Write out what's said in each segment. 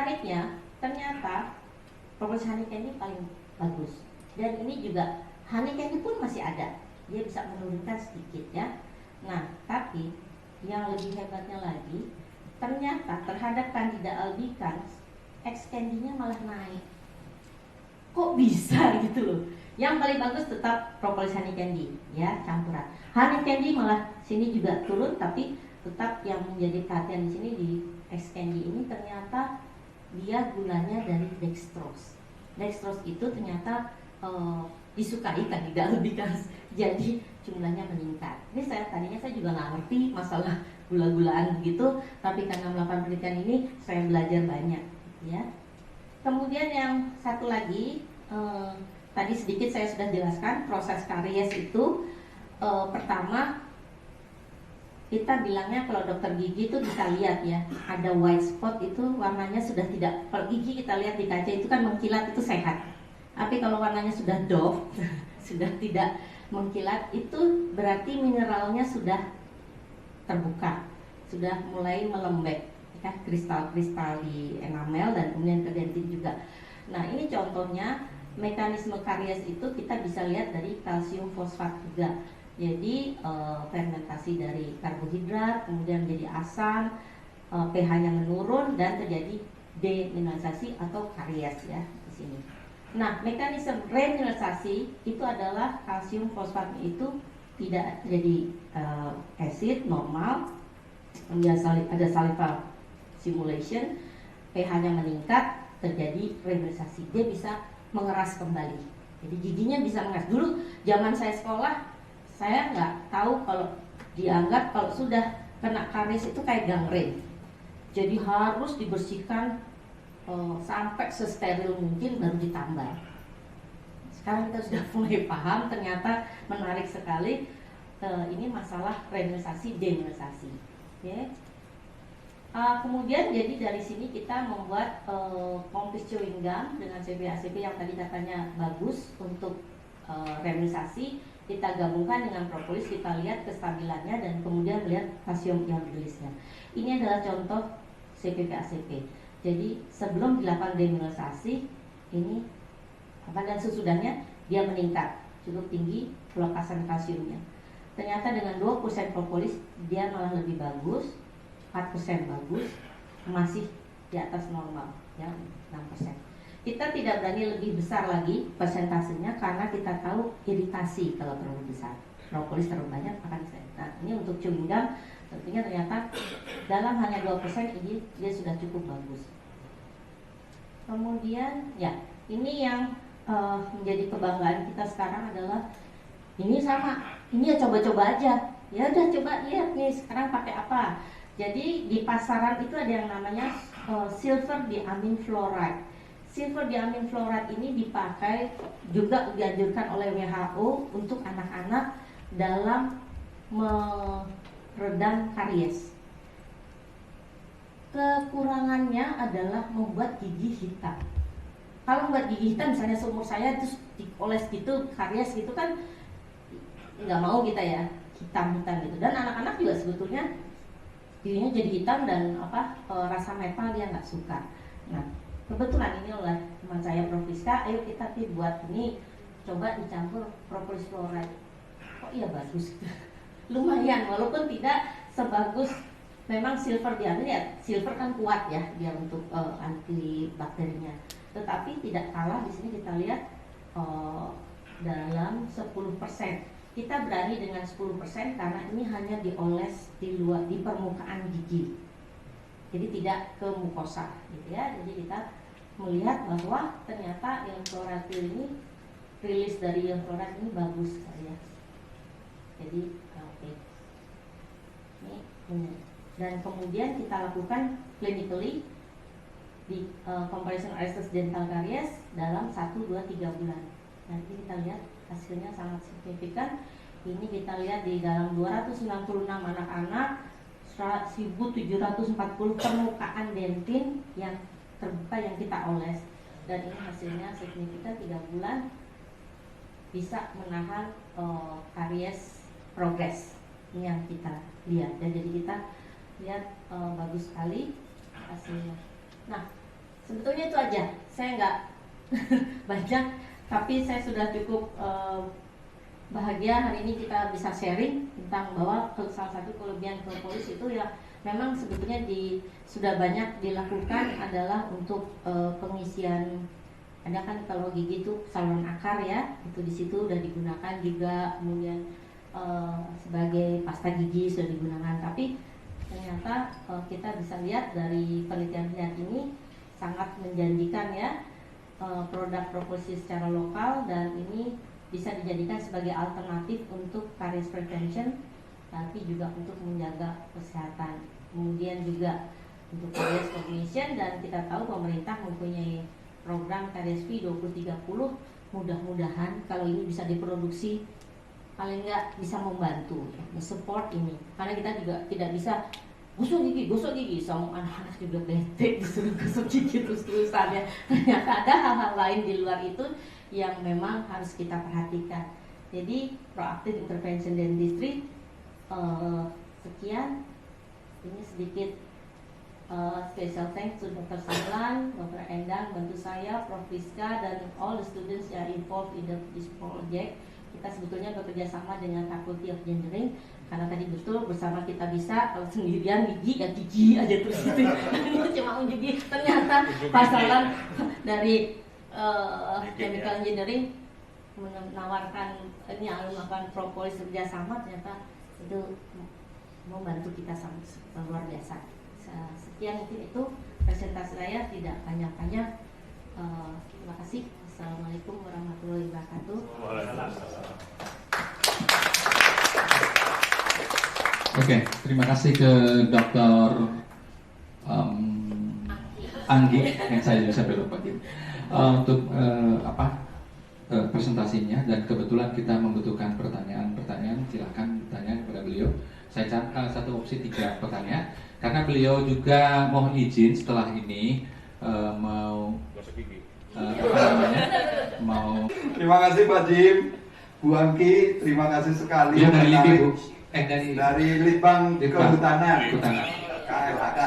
menariknya ternyata propolis honey candy paling bagus. Dan ini juga honey candy pun masih ada, dia bisa menurunkan sedikit ya. Nah, tapi yang lebih hebatnya lagi, ternyata terhadap Candida albicans X-candy-nya malah naik. Kok bisa gitu loh? Yang paling bagus tetap propolis honey candy ya, campuran. Honey candy malah sini juga turun, tapi tetap yang menjadi perhatian di sini di X-candy ini ternyata dia gulanya dari dextrose. Dextrose itu ternyata disukai Candida albicans, jadi jumlahnya meningkat. Ini tadinya saya juga nggak ngerti masalah gula-gulaan begitu, tapi karena melakukan penelitian ini saya belajar banyak ya. Kemudian yang satu lagi, tadi sedikit saya sudah jelaskan proses karies itu. Pertama, kita bilangnya kalau dokter gigi itu bisa lihat ya, ada white spot itu warnanya sudah tidak, kalau gigi kita lihat di kaca itu kan mengkilat, itu sehat. Tapi kalau warnanya sudah doff, sudah tidak mengkilat, itu berarti mineralnya sudah terbuka, sudah mulai melembek, kristal-kristal di enamel dan kemudian ke dentin juga. Nah, ini contohnya mekanisme karies itu kita bisa lihat dari kalsium fosfat juga. Jadi fermentasi dari karbohidrat kemudian menjadi asam, pH-nya menurun dan terjadi demineralisasi atau karies ya di sini. Nah, mekanisme remineralisasi itu adalah kalsium fosfat itu tidak jadi acid normal, ada saliva simulation, pH-nya meningkat, terjadi remineralisasi, dia bisa mengeras kembali. Jadi giginya bisa mengeras. Dulu zaman saya sekolah, saya nggak tahu kalau dianggap kalau sudah kena karies itu kayak gangren. Jadi harus dibersihkan sampai sesteril mungkin baru ditambal. Sekarang kita sudah mulai paham, ternyata menarik sekali. Ini masalah remineralisasi, demineralisasi. Okay. Kemudian jadi dari sini kita membuat kompis chewing gum dengan CBACP yang tadi katanya bagus untuk remineralisasi. Kita gabungkan dengan propolis, kita lihat kestabilannya dan kemudian lihat kalsium yang dirilisnya. Ini adalah contoh CPP-ACP. Jadi sebelum dilakukan demineralisasi ini dan sesudahnya dia meningkat cukup tinggi pelokasan kalsiumnya. Ternyata dengan 2% propolis dia malah lebih bagus, 4% bagus, masih di atas normal ya, 6%. Kita tidak berani lebih besar lagi persentasenya karena kita tahu iritasi kalau terlalu besar. Propolis terlalu banyak akan bisa. Nah, ini untuk chewing gum tentunya ternyata dalam hanya 2% ini dia sudah cukup bagus. Kemudian ya, ini yang menjadi kebanggaan kita sekarang adalah ini sama, ini ya coba-coba aja. Ya udah coba lihat nih sekarang pakai apa. Jadi di pasaran itu ada yang namanya silver diamine fluoride. Silver diamine fluoride ini dipakai juga dianjurkan oleh WHO untuk anak-anak dalam meredam karies. Kekurangannya adalah membuat gigi hitam. Kalau membuat gigi hitam, misalnya seumur saya terus dioles gitu, karies gitu kan nggak mau kita ya, hitam-hitam gitu. Dan anak-anak juga sebetulnya giginya jadi hitam dan rasa metal dia nggak suka. Nah, kebetulan ini oleh teman saya Prof. Rizka, ayo kita buat ini, coba dicampur propolis fluoride. Kok iya bagus? Lumayan, walaupun tidak sebagus memang silver diamine ya. Silver kan kuat ya dia untuk antibakterinya. Tetapi tidak kalah, di sini kita lihat dalam 10%. Kita berani dengan 10% karena ini hanya dioles di luar, di permukaan gigi. Jadi tidak ke mukosa gitu ya. Jadi kita melihat bahwa ternyata yang chlorophyll ini, rilis dari yang fluoride ini bagus ya. Jadi oke. Ini dan kemudian kita lakukan clinically di comparison versus dental caries dalam 1, 2, 3 bulan. Nanti kita lihat hasilnya sangat signifikan. Ini kita lihat di dalam 296 anak-anak, 1740 permukaan dentin yang terbuka yang kita oles, dan ini hasilnya signifikan 3 bulan bisa menahan karies progres. Ini yang kita lihat, dan jadi kita lihat bagus sekali hasilnya. Nah, Sebetulnya itu aja, saya nggak banyak, tapi saya sudah cukup bahagia hari ini kita bisa sharing tentang bahwa salah satu kelebihan propolis itu ya memang sebetulnya sudah banyak dilakukan adalah untuk pengisian. Ada kan kalau gigi itu saluran akar ya, itu di situ udah digunakan juga, kemudian sebagai pasta gigi sudah digunakan. Tapi ternyata kita bisa lihat dari penelitian ini sangat menjanjikan ya, produk propolis secara lokal, dan ini bisa dijadikan sebagai alternatif untuk caries prevention, tapi juga untuk menjaga kesehatan. Kemudian juga untuk caries cognition, dan kita tahu pemerintah mempunyai program caries free 2030. Mudah-mudahan kalau ini bisa diproduksi, paling nggak bisa membantu, support ini. Karena kita juga tidak bisa gosok gigi, sama anak-anak juga bete disuruh gosok gigi terus-terusan ya. Ternyata ada hal-hal lain di luar itu yang memang harus kita perhatikan. Jadi proactive intervention dentistry, sekian. Ini sedikit special thanks to Dr. Samlan, Dr. Endang, bantu saya, Prof. Rizka, dan all the students yang involved in this project. Kita sebetulnya bekerja sama dengan Faculty of Engineering, karena tadi betul bersama kita bisa, kalau sendirian gigi aja terus gitu. Cuma gigi, ternyata pasaran dari chemical engineering menawarkan ini yang melakukan propolis kerjasama, ternyata itu membantu kita sangat luar biasa. Sekian mungkin itu presentasi saya, tidak panjang-panjang. Terima kasih. Assalamualaikum warahmatullahi wabarakatuh. Oke, terima kasih ke Dr. Anggi yang saya bisa belok pagi untuk presentasinya, dan kebetulan kita membutuhkan pertanyaan, silakan bertanya kepada beliau. Saya satu opsi 3 pertanyaan karena beliau juga mohon izin setelah ini mau Terima kasih Pak Jim, Bu Angki, terima kasih sekali. Beliau dari LIPI, Bu. Dari Litbang Kehutanan. KLHK.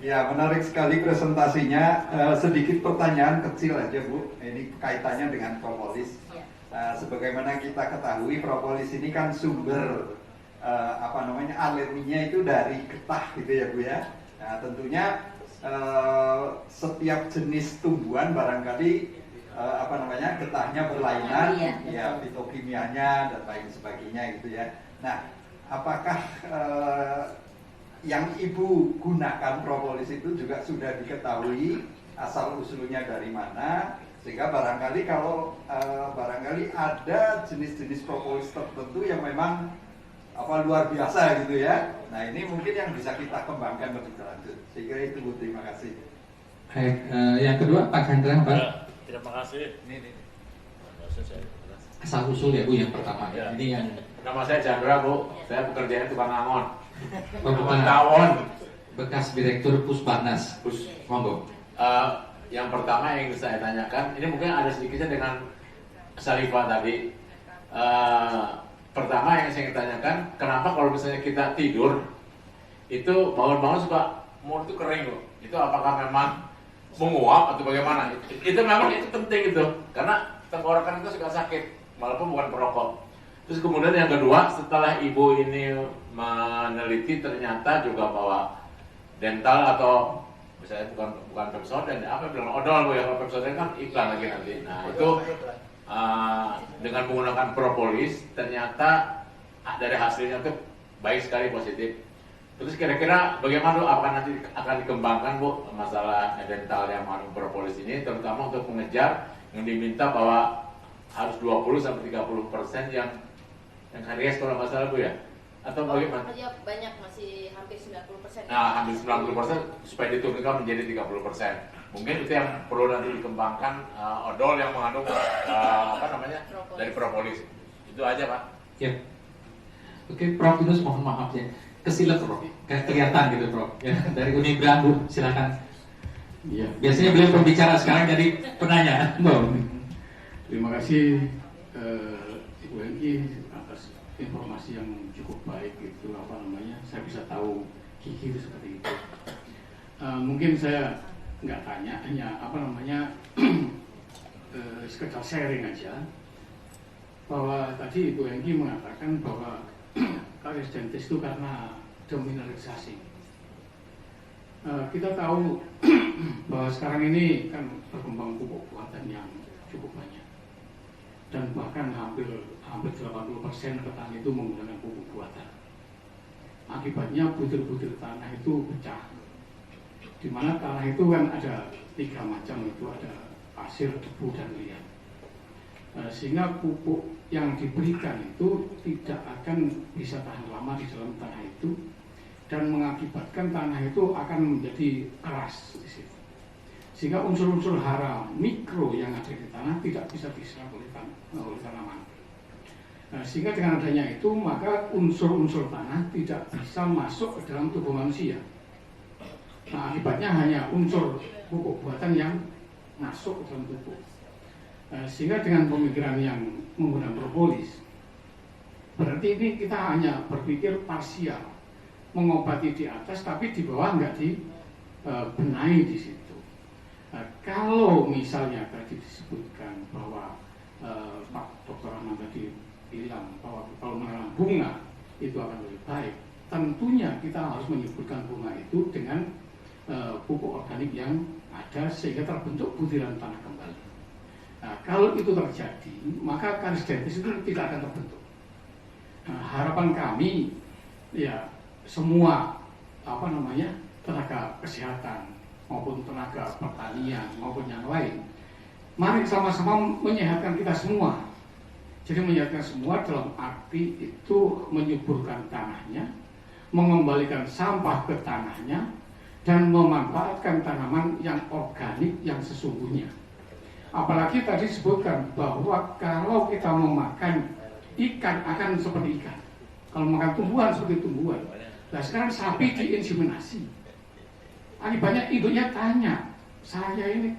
Ya, menarik sekali presentasinya. Sedikit pertanyaan kecil aja Bu. Ini kaitannya dengan propolis. Sebagaimana kita ketahui, propolis ini kan sumber alerginya itu dari getah gitu ya Bu ya. Nah, tentunya setiap jenis tumbuhan barangkali getahnya berlainan, ya fitokimianya dan lain sebagainya gitu ya. Nah, apakah yang Ibu gunakan propolis itu juga sudah diketahui asal usulnya dari mana, sehingga barangkali kalau barangkali ada jenis-jenis propolis tertentu yang memang luar biasa gitu ya. Nah, ini mungkin yang bisa kita kembangkan lebih lanjut. Saya kira itu Bu, terima kasih. Baik, yang kedua Pak Hendra, Pak. Terima kasih. Ini. Asal usul ya Bu yang pertama. Ya. Ini yang Nama saya Chandra Bu. Saya bekerjanya tukang angon. Tukang tawon. Bekas Direktur Pusparnas. Monggo. Yang pertama yang saya tanyakan, ini mungkin ada sedikitnya dengan Sarifah tadi. Pertama yang saya tanyakan, kenapa kalau misalnya kita tidur itu bangun-bangun suka mulut itu kering loh. Itu apakah memang menguap atau bagaimana? Itu memang itu penting itu, karena tenggorokan itu suka sakit walaupun bukan perokok. Terus kemudian yang kedua, setelah ibu ini meneliti ternyata juga bahwa dental atau misalnya bukan Pepsodent, apa bilang odol Bu ya, kalau Pepsodent kan iklan lagi nanti. Nah itu dengan menggunakan propolis ternyata dari hasilnya itu baik sekali, positif. Terus kira-kira bagaimana Bu, apa nanti akan dikembangkan Bu masalah dental yang mengandung propolis ini, terutama untuk mengejar yang diminta bahwa harus 20-30% yang karies kalau nggak salah Bu ya? Atau bagaimana? Ya, banyak, masih hampir 90%. Nah, hampir 90% supaya diturunkan menjadi 30%. Mungkin itu yang perlu nanti dikembangkan, odol yang mengandung propolis. Dari propolis. Itu aja Pak. Ya. Oke, Prof Yunus mohon maaf ya. Kesilap Prof. Kelihatan gitu Prof. Ya, dari Unibra Bu, silakan. Iya. Biasanya beliau pembicara, sekarang jadi penanya. Terima kasih Ibu Engki atas informasi yang cukup baik itu saya bisa tahu gigi itu seperti itu. Mungkin saya nggak tanya, hanya apa namanya sekedar sharing aja. Bahwa tadi Ibu Hengki mengatakan bahwa karir dentis itu karena demineralisasi. Kita tahu bahwa sekarang ini kan berkembang pupuk buatan yang cukup banyak, dan bahkan hampir 80% petani itu menggunakan pupuk buatan. Akibatnya butir-butir tanah itu pecah, di mana tanah itu kan ada 3 macam, itu ada pasir, debu, dan liat. Sehingga pupuk yang diberikan itu tidak akan bisa tahan lama di dalam tanah itu, dan mengakibatkan tanah itu akan menjadi keras di situ. Sehingga unsur-unsur hara mikro yang ada di tanah tidak bisa diserap oleh tanaman. Sehingga dengan adanya itu, maka unsur-unsur tanah tidak bisa masuk ke dalam tubuh manusia. Nah, akibatnya hanya unsur pupuk buatan yang masuk ke dalam tubuh. Sehingga dengan pemikiran yang menggunakan propolis, berarti ini kita hanya berpikir parsial, mengobati di atas tapi di bawah nggak dibenahi di situ. Kalau misalnya tadi disebutkan bahwa Pak Dr. Rahman tadi bilang bahwa kalau menanam bunga itu akan lebih baik, tentunya kita harus menyebutkan bunga itu dengan pupuk organik yang ada sehingga terbentuk butiran tanah kembali. Nah, kalau itu terjadi, maka karir dentis itu tidak akan terbentuk. Nah, harapan kami, ya semua tenaga kesehatan maupun tenaga pertanian maupun yang lain, mari sama-sama menyehatkan kita semua. Jadi menyehatkan semua dalam arti itu menyuburkan tanahnya, mengembalikan sampah ke tanahnya, dan memanfaatkan tanaman yang organik yang sesungguhnya. Apalagi tadi disebutkan bahwa kalau kita memakan ikan akan seperti ikan, kalau makan tumbuhan seperti tumbuhan. Nah sekarang sapi diinseminasi, akibatnya induknya tanya, saya ini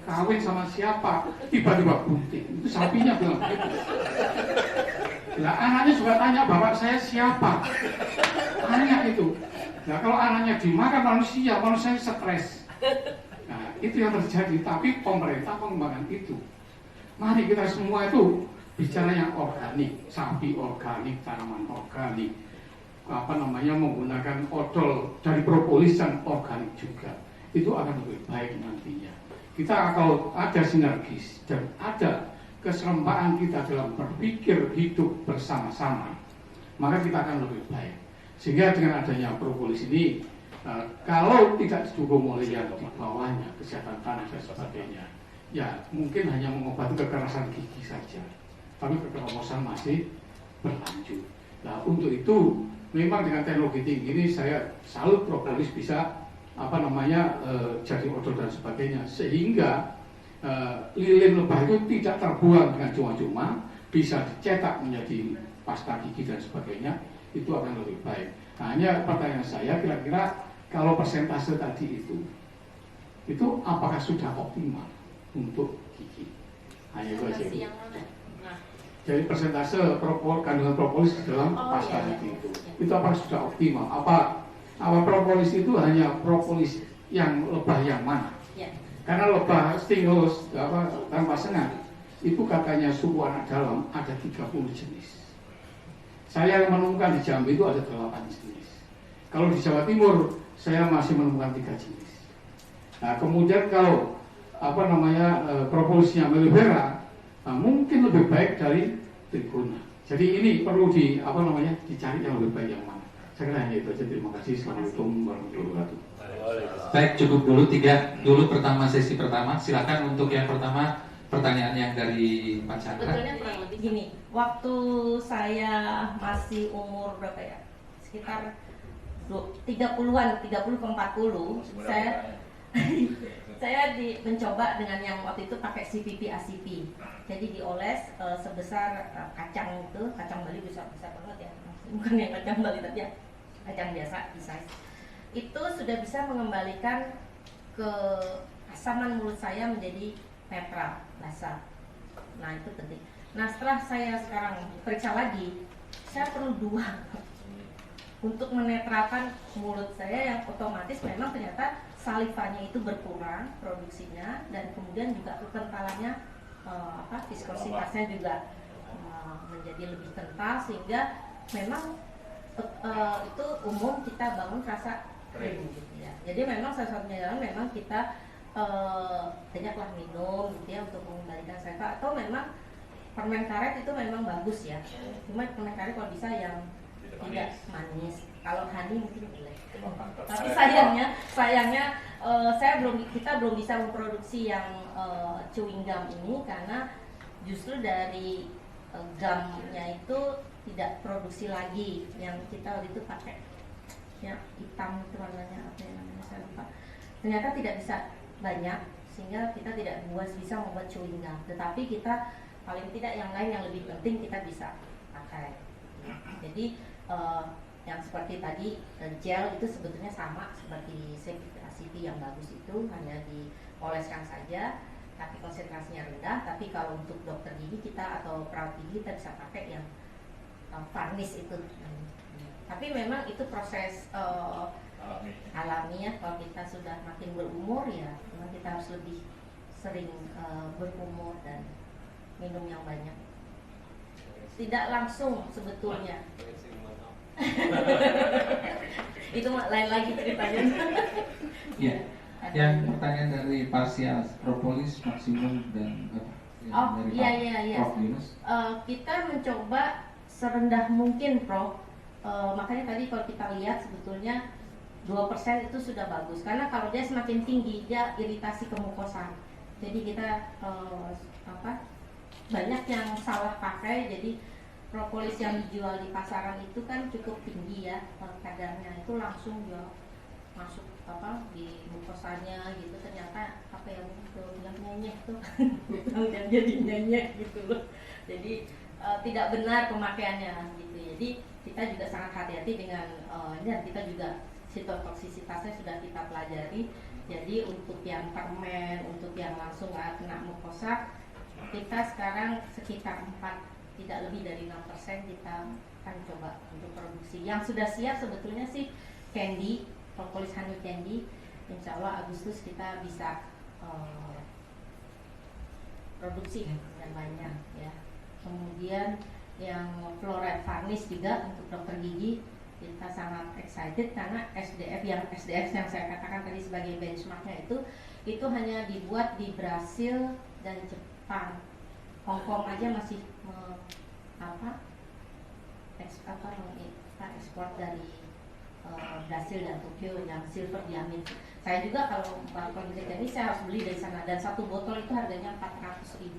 kawin sama siapa, tiba-tiba bunting. Itu sapinya bilang begitu. Nah anaknya juga tanya, bapak saya siapa, tanya itu. Nah kalau anaknya dimakan manusia stres. Nah itu yang terjadi, tapi pemerintah mengembangkan itu. Mari kita semua itu bicara yang organik, sapi organik, tanaman organik, menggunakan odol dari propolis dan organik juga. Itu akan lebih baik nantinya. Kita kalau ada sinergis dan ada keserempaan kita dalam berpikir hidup bersama-sama, maka kita akan lebih baik. Sehingga dengan adanya propolis ini, kalau tidak didukung oleh yang di bawahnya, kesehatan tanah dan sebagainya, ya mungkin hanya mengobati kekerasan gigi saja, tapi kekerobosan masih berlanjut. Nah untuk itu memang dengan teknologi tinggi ini saya salut propolis bisa jadi odol dan sebagainya, sehingga lilin lebah itu tidak terbuang dengan cuma-cuma, bisa dicetak menjadi pasta gigi dan sebagainya, itu akan lebih baik. Nah, hanya pertanyaan saya, kira-kira kalau persentase tadi itu apakah sudah optimal untuk gigi? Hanya itu aja. Jadi persentase kandungan propolis di dalam pasta gigi itu apakah sudah optimal? Apa propolis itu hanya propolis yang lebah yang mana? Karena lebah stinglus tanpa sengat itu katanya suku anak dalam ada 30 jenis. Saya menemukan di Jambi itu ada 8 jenis. Kalau di Jawa Timur saya masih menemukan 3 jenis. Nah, kemudian kalau propolisnya melibera, mungkin lebih baik dari trigona. Jadi ini perlu dicari yang lebih baik yang mana. Saya kira hanya itu aja. Terima kasih. Assalamualaikum warahmatullahi wabarakatuh. Baik, cukup dulu sesi pertama. Silakan untuk yang pertama pertanyaan yang dari Pak Chandra. Sebetulnya kurang lebih gini, waktu saya masih umur berapa ya? Sekitar 30-an, 30 ke 40, saya mencoba dengan yang waktu itu pakai CPP ACP. Jadi dioles sebesar kacang Bali besar banget ya. Bukan yang kacang Bali tapi ya kacang biasa di size. Itu sudah bisa mengembalikan keasaman mulut saya menjadi netral, basah. Nah itu penting. Nah setelah saya sekarang periksa lagi, saya perlu 2 untuk menetralkan mulut saya yang otomatis memang ternyata salivanya itu berkurang produksinya, dan kemudian juga kekentalannya viskositasnya juga menjadi lebih kental, sehingga memang itu umum kita bangun rasa kering gitu ya. Jadi memang salah satunya jalan memang kita banyaklah minum gitu ya untuk mengembalikan saliva, atau memang permen karet itu memang bagus ya. Cuma permen karet kalau bisa yang tidak manis. Kalau honey mungkin boleh. Tapi sayangnya kita belum bisa memproduksi yang chewing gum ini, karena justru dari gumnya itu tidak produksi lagi. Yang kita waktu itu pakai ya hitam itu warnanya apa ya namanya saya lupa. Ternyata tidak bisa banyak, sehingga kita tidak bisa membuat chewing gum. Tetapi kita paling tidak yang lain yang lebih penting kita bisa pakai. Jadi yang seperti tadi gel itu sebetulnya sama seperti CVP yang bagus, itu hanya dioleskan saja, tapi konsentrasinya rendah. Tapi kalau untuk dokter gigi kita atau perawat gigi kita bisa pakai yang varnish itu. Tapi memang itu proses alami ya. Kalau kita sudah makin berumur ya, memang kita harus lebih sering berumur dan minum yang banyak. Tidak langsung sebetulnya. Itu lain lagi ceritanya. Ya. Yang pertanyaan dari Parsial propolis maksimum dan dari iya. Prof. Yunus. Kita mencoba serendah mungkin, Prof. Makanya tadi kalau kita lihat sebetulnya 2% itu sudah bagus, karena kalau dia semakin tinggi dia iritasi ke mukosa. Jadi kita banyak yang salah pakai. Jadi propolis yang dijual di pasaran itu kan cukup tinggi ya kadarnya, itu langsung dia masuk di mukosanya gitu. Ternyata apa yang bilang nyenyek tuh dan jadi nyenyek gitu loh. Jadi tidak benar pemakaiannya gitu. Jadi kita juga sangat hati-hati dengan dan kita juga sitotoksisitasnya sudah kita pelajari. Jadi untuk yang permen, untuk yang langsung kena mukosa, kita sekarang sekitar 4, tidak lebih dari 6% kita akan coba untuk produksi. Yang sudah siap sebetulnya sih candy, propolis honey candy. Insya Allah Agustus kita bisa produksi yang banyak ya. Kemudian yang fluoride varnish juga untuk dokter gigi kita sangat excited, karena SDF yang saya katakan tadi sebagai benchmarknya itu hanya dibuat di Brasil dan Jepang. Hong Kong aja masih ekspor dari Brasil dan Tokyo yang silver diamond. Saya juga kalau kondisi ini saya harus beli dari sana, dan satu botol itu harganya 400.000.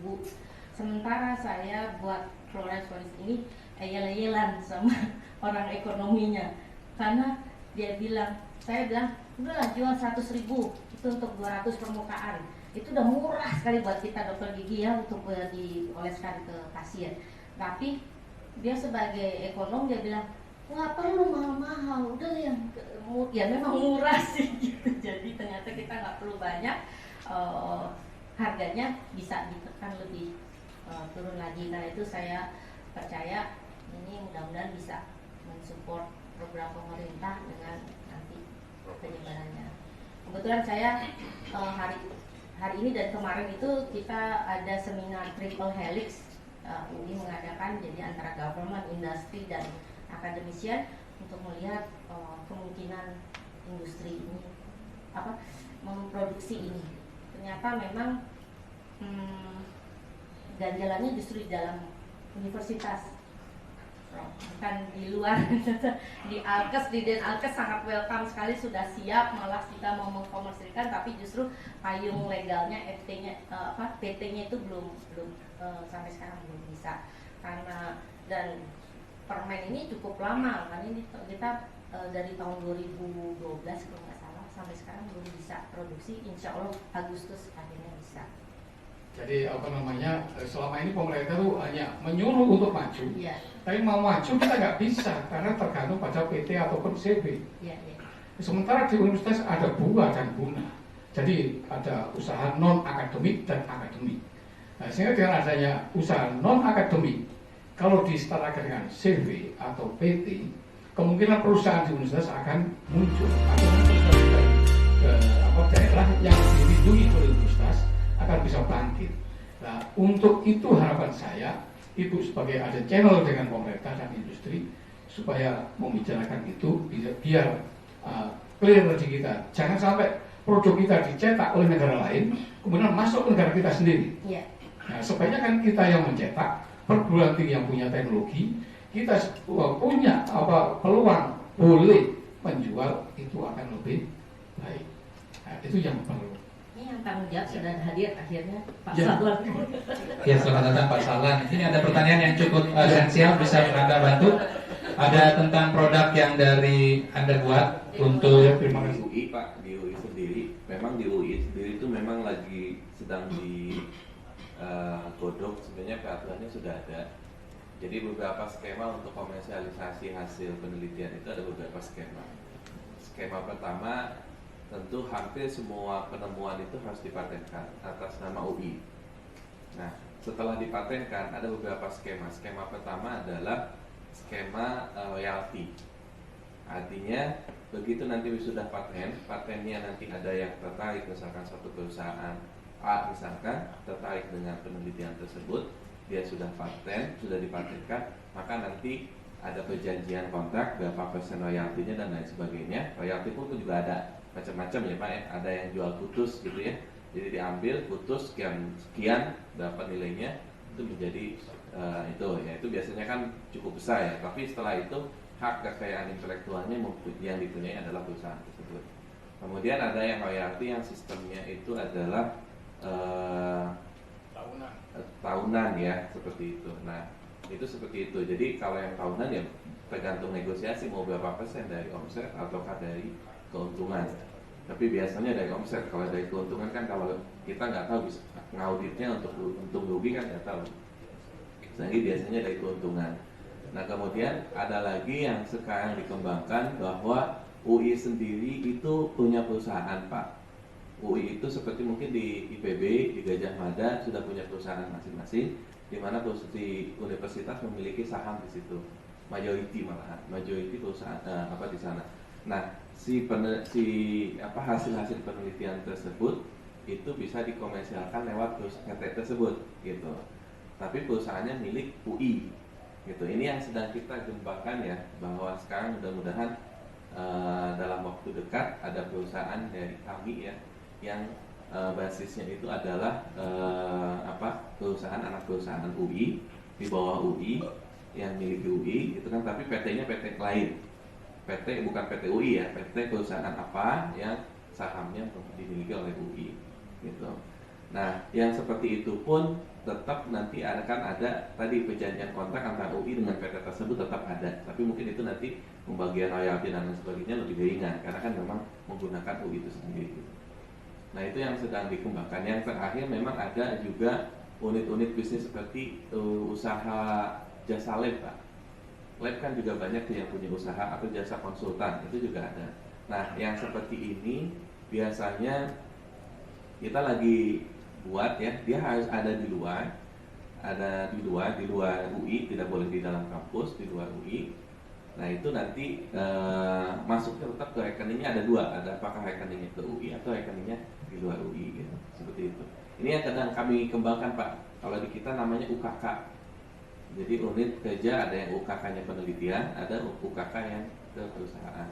Sementara saya buat fluoride varnish ini eyel-eyelan sama orang ekonominya, karena saya bilang udahlah jual 100.000 itu untuk 200 permukaan. Itu udah murah sekali buat kita dokter gigi ya untuk dioleskan ke pasien. Tapi dia sebagai ekonom dia bilang, wah perlu mahal-mahal, udah yang ya memang murah sih gitu. Jadi ternyata kita nggak perlu banyak, harganya bisa ditekan lebih turun lagi. Karena itu saya percaya ini mudah-mudahan bisa mensupport program pemerintah dengan nanti penyebarannya. Kebetulan saya hari ini dan kemarin itu kita ada seminar Triple Helix, UI mengadakan, jadi antara government, industri dan akademisian untuk melihat kemungkinan industri ini memproduksi ini. Ternyata memang ganjalannya justru di dalam universitas, bukan di luar. Di Alkes, di Den Alkes sangat welcome sekali, sudah siap, malah kita mau mengkomersilkan, tapi justru payung legalnya PT-nya itu belum sampai sekarang belum bisa, karena dan permen ini cukup lama kan, ini kita dari tahun 2012 kalau nggak salah sampai sekarang belum bisa produksi. Insya Allah Agustus akhirnya bisa. Jadi selama ini pemerintah tuh hanya menyuruh untuk maju, ya. Tapi mau maju kita nggak bisa karena tergantung pada PT ataupun CV. Ya. Sementara di universitas ada buah dan guna, jadi ada usaha non akademik dan akademik. Nah, sehingga dengan adanya usaha non akademik, kalau disetarakan dengan CV atau PT, kemungkinan perusahaan di universitas akan muncul atau muncul ke daerah yang dilindungi oleh universitas akan bisa bangkit. Nah, untuk itu harapan saya, Ibu sebagai ada channel dengan pemerintah dan industri supaya membicarakan itu biar clear bagi kita. Jangan sampai produk kita dicetak oleh negara lain, kemudian masuk ke negara kita sendiri. Iya. Nah, sebaiknya kan kita yang mencetak, perguruan tinggi yang punya teknologi, kita punya peluang boleh menjual, itu akan lebih baik. Nah, itu yang perlu. Ini yang tanggung jawab sudah hadir akhirnya Pak Ya. Salwan. Ya, selamat datang Pak Salwan. Ini ada pertanyaan yang cukup esensial, bisa Anda bantu. Ada tentang produk yang dari Anda buat untuk Terima Di kasih. UI Pak, di UI sendiri, memang di UI sendiri itu memang lagi sedang di godok, sebenarnya peraturannya sudah ada. Jadi beberapa skema untuk komersialisasi hasil penelitian itu ada beberapa skema. Skema pertama, tentu hampir semua penemuan itu harus dipatenkan atas nama UI. Nah, setelah dipatenkan ada beberapa skema. Skema pertama adalah skema royalty. Artinya begitu nanti sudah patennya nanti ada yang tertarik, misalkan suatu perusahaan A misalkan tertarik dengan penelitian tersebut, dia sudah dipatenkan, maka nanti ada perjanjian kontrak berapa persen royaltinya dan lain sebagainya. Royalti pun juga ada macam-macam ya Pak ya, ada yang jual putus gitu ya, jadi diambil putus sekian berapa nilainya itu menjadi itu biasanya kan cukup besar ya, tapi setelah itu hak kekayaan intelektualnya yang dipunyai adalah perusahaan tersebut. Kemudian ada yang royalti yang sistemnya itu adalah tahunan ya, seperti itu. Nah, itu seperti itu. Jadi kalau yang tahunan ya tergantung negosiasi mau berapa persen dari omset ataukah dari keuntungan. Tapi biasanya dari omset. Kalau dari keuntungan kan kalau kita nggak tahu bisa ngauditnya untuk untung rugi kan nggak tahu. Jadi biasanya dari keuntungan. Nah, kemudian ada lagi yang sekarang dikembangkan bahwa UI sendiri itu punya perusahaan Pak. UI itu seperti mungkin di IPB, di Gajah Mada sudah punya perusahaan masing-masing, di mana di universitas memiliki saham di situ, majority perusahaan di sana. Nah, hasil-hasil penelitian tersebut itu bisa dikomersialkan lewat PT tersebut, gitu. Tapi perusahaannya milik UI, gitu. Ini yang sedang kita kembangkan ya, bahwa sekarang mudah-mudahan dalam waktu dekat ada perusahaan dari kami ya, yang basisnya itu adalah anak perusahaan UI di bawah UI yang milik UI itu kan, tapi PT-nya PT lain, PT bukan PT UI ya, PT perusahaan apa yang sahamnya dimiliki oleh UI gitu. Nah, yang seperti itu pun tetap nanti akan ada tadi perjanjian kontrak antara UI dengan PT tersebut tetap ada, tapi mungkin itu nanti pembagian royalti dan lain sebagainya lebih ringan karena kan memang menggunakan UI itu sendiri gitu. Nah, itu yang sedang dikembangkan. Yang terakhir memang ada juga unit-unit bisnis seperti usaha jasa lab Pak. Lab kan juga banyak yang punya usaha atau jasa konsultan, itu juga ada. Nah, yang seperti ini biasanya kita lagi buat ya, dia harus ada di luar UI, tidak boleh di dalam kampus, di luar UI. Nah, itu nanti masuknya tetap ke rekeningnya ada dua, ada apakah rekeningnya ke UI atau rekeningnya di luar UI gitu, seperti itu. Ini yang sedang kami kembangkan Pak. Kalau di kita namanya UKK. Jadi unit kerja ada yang UKK-nya penelitian, ada UKK yang ke perusahaan.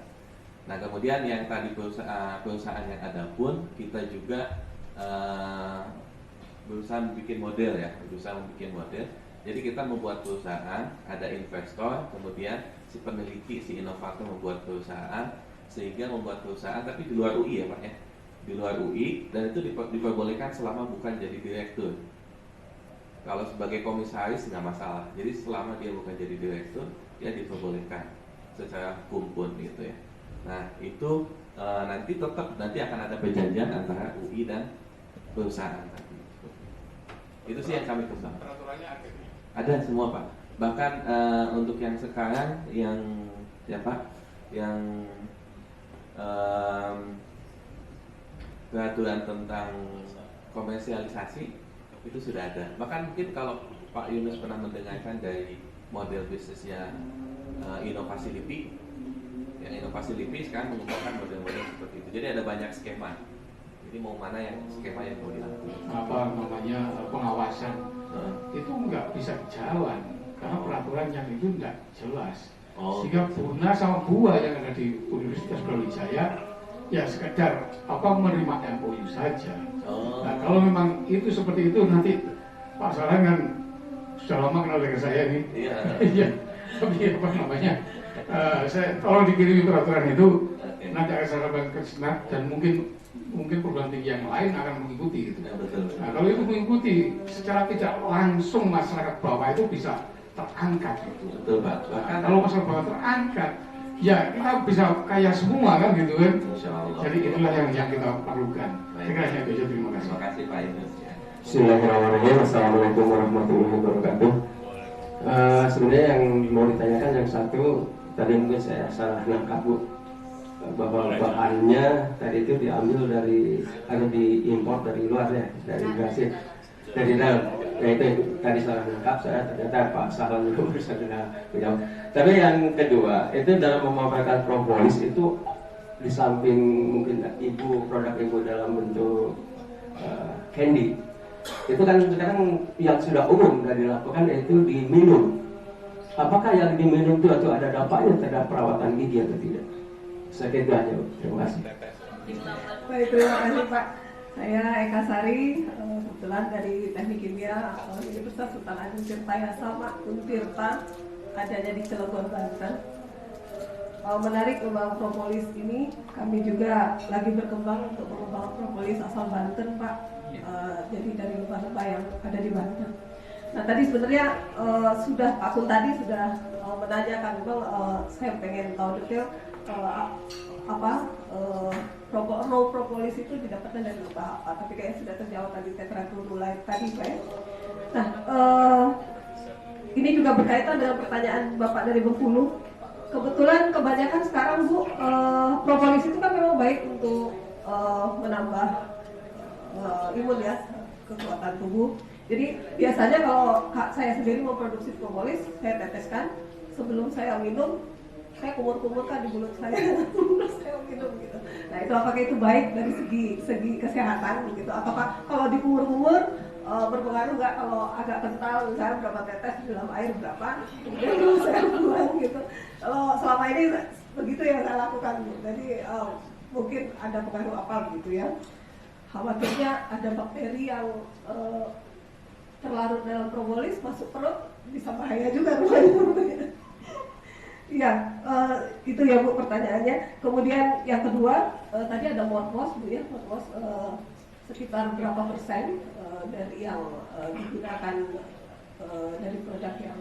Nah, kemudian yang tadi perusahaan yang ada pun kita juga berusaha membuat model ya, Jadi kita membuat perusahaan, ada investor, kemudian si peneliti, si inovator membuat perusahaan, sehingga membuat perusahaan tapi di luar UI ya Pak ya, di luar UI, dan itu diperbolehkan selama bukan jadi direktur. Kalau sebagai komisaris nggak masalah. Jadi selama dia bukan jadi direktur, ya diperbolehkan secara hukum pun gitu ya. Nah, itu nanti akan ada perjanjian antara UI dan perusahaan tadi. Itu sih yang kami kembangkan. Peraturannya Ada semua Pak. Bahkan untuk yang sekarang yang ya Pak, yang peraturan tentang komersialisasi itu sudah ada. Bahkan mungkin kalau Pak Yunus pernah mendengarkan dari model bisnisnya Inovasi LIPI, yang Inovasi LIPI sekarang menggunakan model-model seperti itu. Jadi ada banyak skema Jadi mau mana yang skema yang mau dilakukan? Apa namanya pengawasan itu nggak bisa jalan karena peraturan yang itu nggak jelas. Sehingga Buna sama Bua yang ada di Universitas Brawijaya ya sekedar menerima MOU saja. Nah kalau memang itu seperti itu nanti Pak Saran kan sudah lama kenal dengan saya nih. Iya. Tapi apa namanya? Saya tolong dikirimi peraturan itu, nanti akan saya sampaikan ke Senat dan mungkin perguruan tinggi yang lain akan mengikuti gitu. Nah kalau itu mengikuti secara tidak langsung masyarakat bawah itu bisa terangkat gitu. Betul Pak. Kalau masyarakat bawah terangkat, ya kita bisa kaya semua kan gitu kan. Jadi itulah yang kita perlukan. Saya kira itu. Terima kasih. Terima kasih Pak Yunus. Bismillahirrahmanirrahim. Assalamualaikum warahmatullahi wabarakatuh. Sebenarnya yang mau ditanyakan yang satu tadi mungkin saya salah nangkap Bu, bahwa bahannya tadi itu diambil dari atau diimpor dari luar ya, dari Brasil, dari dalam. Ya itu tadi salah nangkap saya, ternyata Pak Salam juga bisa menjawab. Tapi yang kedua itu dalam memanfaatkan propolis itu di samping mungkin produk ibu dalam bentuk candy, itu kan sekarang yang sudah umum dan dilakukan yaitu diminum. Apakah yang diminum itu atau ada dampaknya terhadap perawatan gigi atau tidak? Saya kira aja, terima kasih. Baik, terima kasih Pak. Saya Eka Sari, kebetulan dari Teknik Kimia Universitas Sultan Agung Tirta sama Untirta, adanya di Cilegon, Banten. Menarik membangun propolis ini, kami juga lagi berkembang untuk mengembangkan propolis asal Banten Pak. Jadi dari lebah-lebah yang ada di Banten. Nah tadi sebenarnya sudah Pak Kun tadi sudah menanyakan, memang saya pengen tahu detail raw propolis itu didapatkan dari lebah apa, tapi kayaknya sudah terjawab tadi tetraglurulide tadi Pak ya. Nah ini juga berkaitan dengan pertanyaan Bapak dari Bengkulu. Kebetulan kebanyakan sekarang Bu, propolis itu kan memang baik untuk menambah imun ya, kekuatan tubuh. Jadi biasanya kalau saya sendiri mau produksi propolis, saya teteskan sebelum saya minum, saya kumur-kumurkan di mulut saya, saya minum gitu. Nah itu apakah itu baik dari segi kesehatan gitu? Apakah kalau dikumur-kumur berpengaruh nggak kalau agak kental, misalnya berapa tetes di dalam air berapa, kemudian kalau saya buang gitu. Kalau selama ini begitu yang saya lakukan, jadi mungkin ada pengaruh apa gitu ya. Khawatirnya ada bakteri yang terlarut dalam propolis masuk perut, bisa bahaya juga rupanya. Iya, itu ya Bu pertanyaannya. Kemudian yang kedua, tadi ada mouthwash Bu ya, mouthwash sekitar berapa persen dari yang digunakan dari produk yang